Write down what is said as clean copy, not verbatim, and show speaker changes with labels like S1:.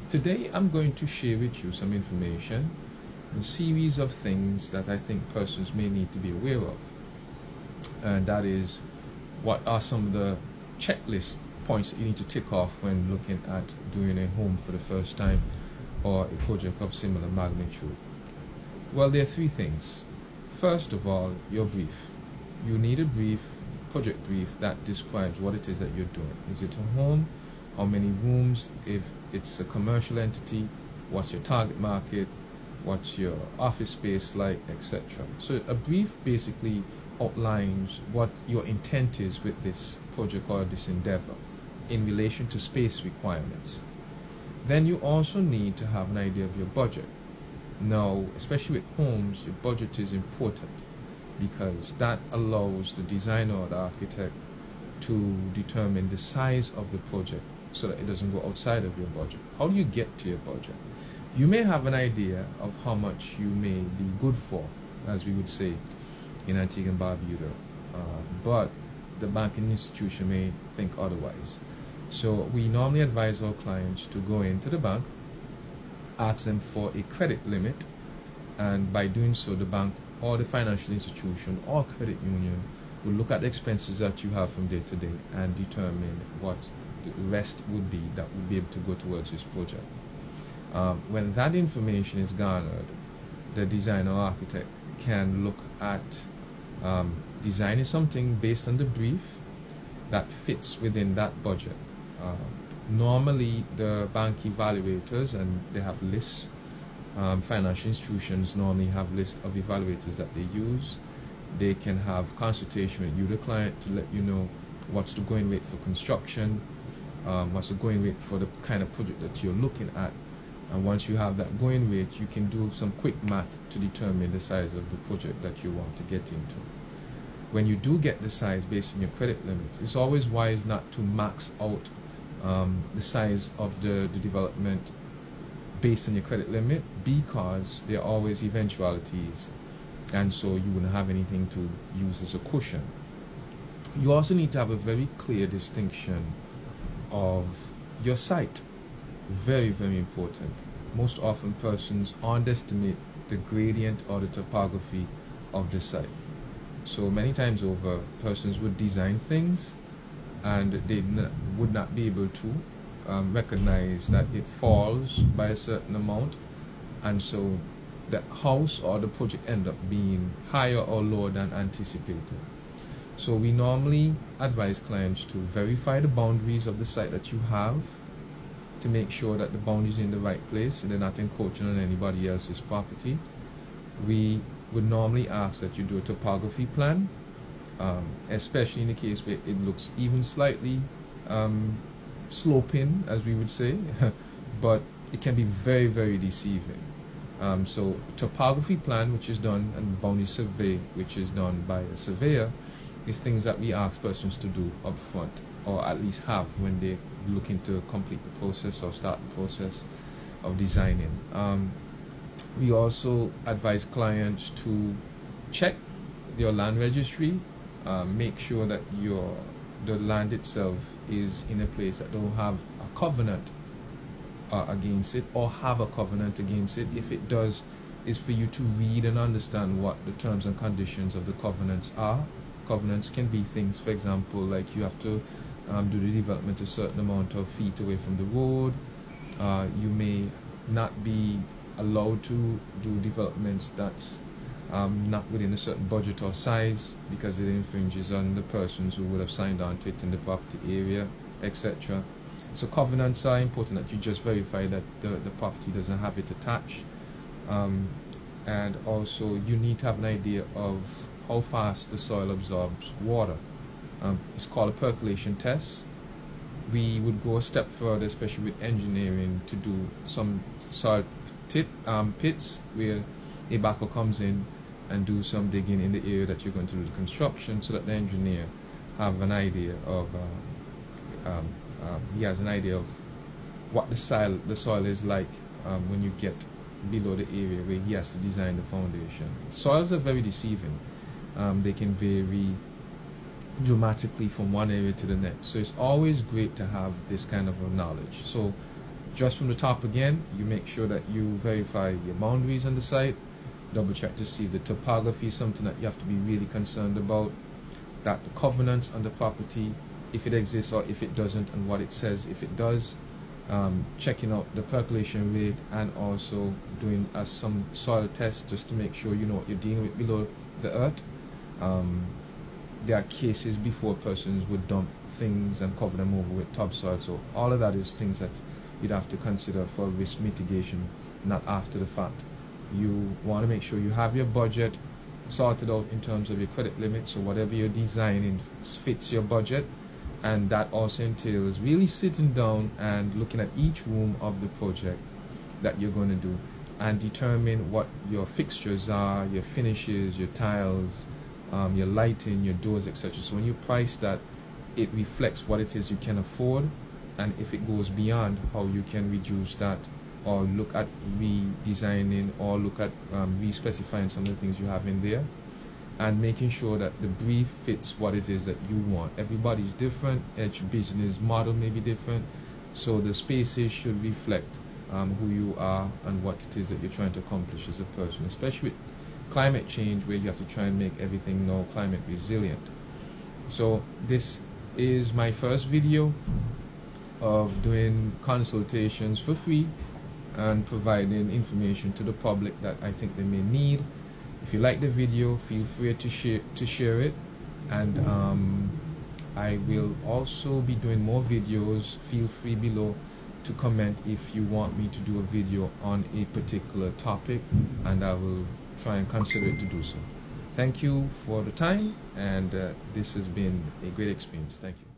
S1: Today I'm going to share with you some information, a series of things that I think persons may need to be aware of. And that is, what are some of the checklist points that you need to tick off when looking at doing a home for the first time or a project of similar magnitude? Well, there are three things. First of all, your brief. You need a brief, project brief, that describes what it is that you're doing. Is it a home? How many rooms? If it's a commercial entity, what's your target market? What's your office space like, etc. So a brief basically outlines what your intent is with this project or this endeavor in relation to space requirements. Then you also need to have an idea of your budget. Now, especially with homes, your budget is important because that allows the designer or the architect to determine the size of the project so that it doesn't go outside of your budget. How do you get to your budget? You may have an idea of how much you may be good for, as we would say in Antigua and Barbuda, but the banking institution may think otherwise. So we normally advise our clients to go into the bank, ask them for a credit limit, and by doing so, the bank or the financial institution or credit union will look at the expenses that you have from day to day and determine what the rest would be that would be able to go towards this project. When that information is garnered, the designer or architect can look at designing something based on the brief that fits within that budget. Normally, the bank evaluators, and they have lists, financial institutions normally have lists of evaluators that they use. They can have consultation with you, the client, to let you know what's the going rate for construction, what's the going rate for the kind of project that you're looking at. And once you have that going rate, you can do some quick math to determine the size of the project that you want to get into. When you do get the size based on your credit limit, it's always wise not to max out the size of the development based on your credit limit, because there are always eventualities, and so you wouldn't have anything to use as a cushion. You also need to have a very clear distinction of your site. Very, very important. Most often persons underestimate the gradient or the topography of the site. So many times over, persons would design things and they would not be able to recognize that it falls by a certain amount, and so the house or the project end up being higher or lower than anticipated. So we normally advise clients to verify the boundaries of the site that you have, to make sure that the boundaries are in the right place and they're not encroaching on anybody else's property. We would normally ask that you do a topography plan, especially in the case where it looks even slightly sloping, as we would say, but it can be very, very deceiving. So topography plan, which is done, and boundary survey, which is done by a surveyor, is things that we ask persons to do up front, or at least have when they looking to complete the process or start the process of designing. We also advise clients to check your land registry, make sure that the land itself is in a place that don't have a covenant against it, or have a covenant against it. If it does, is for you to read and understand what the terms and conditions of the covenants are. Covenants can be things, for example, like you have to do the development a certain amount of feet away from the road. You may not be allowed to do developments that's not within a certain budget or size, because it infringes on the persons who would have signed on to it in the property area, etc. So covenants are important, that you just verify that the property doesn't have it attached. And also you need to have an idea of how fast the soil absorbs water. It's called a percolation test. We would go a step further, especially with engineering, to do some soil pits where a backhoe comes in and do some digging in the area that you're going to do the construction, so that the engineer have an idea of he has an idea of what the soil is like when you get below the area where he has to design the foundation. Soils are very deceiving. They can vary dramatically from one area to the next, so it's always great to have this kind of knowledge. So Just from the top again, you make sure that you verify your boundaries on the site, double check to see if the topography is something that you have to be really concerned about, that the covenants on the property, if it exists or if it doesn't, and what it says if it does, checking out the percolation rate, and also doing some soil tests just to make sure you know what you're dealing with below the earth. There are cases before persons would dump things and cover them over with topsoil, so all of that is things that you'd have to consider for risk mitigation, not after the fact. You want to make sure you have your budget sorted out in terms of your credit limit, so whatever you're designing fits your budget, and that also entails really sitting down and looking at each room of the project that you're going to do and determine what your fixtures are, your finishes, your tiles, your lighting, your doors, etc. So when you price that, it reflects what it is you can afford, and if it goes beyond, how you can reduce that, or look at redesigning, or look at re-specifying some of the things you have in there, and making sure that the brief fits what it is that you want. Everybody's different, each business model may be different, so the spaces should reflect who you are and what it is that you're trying to accomplish as a person, especially with climate change, where you have to try and make everything now climate resilient. So this is my first video of doing consultations for free and providing information to the public that I think they may need. If you like the video, feel free to share it, and I will also be doing more videos. Feel free below to comment if you want me to do a video on a particular topic, and I will try and consider it to do so. Thank you for the time, and this has been a great experience. Thank you.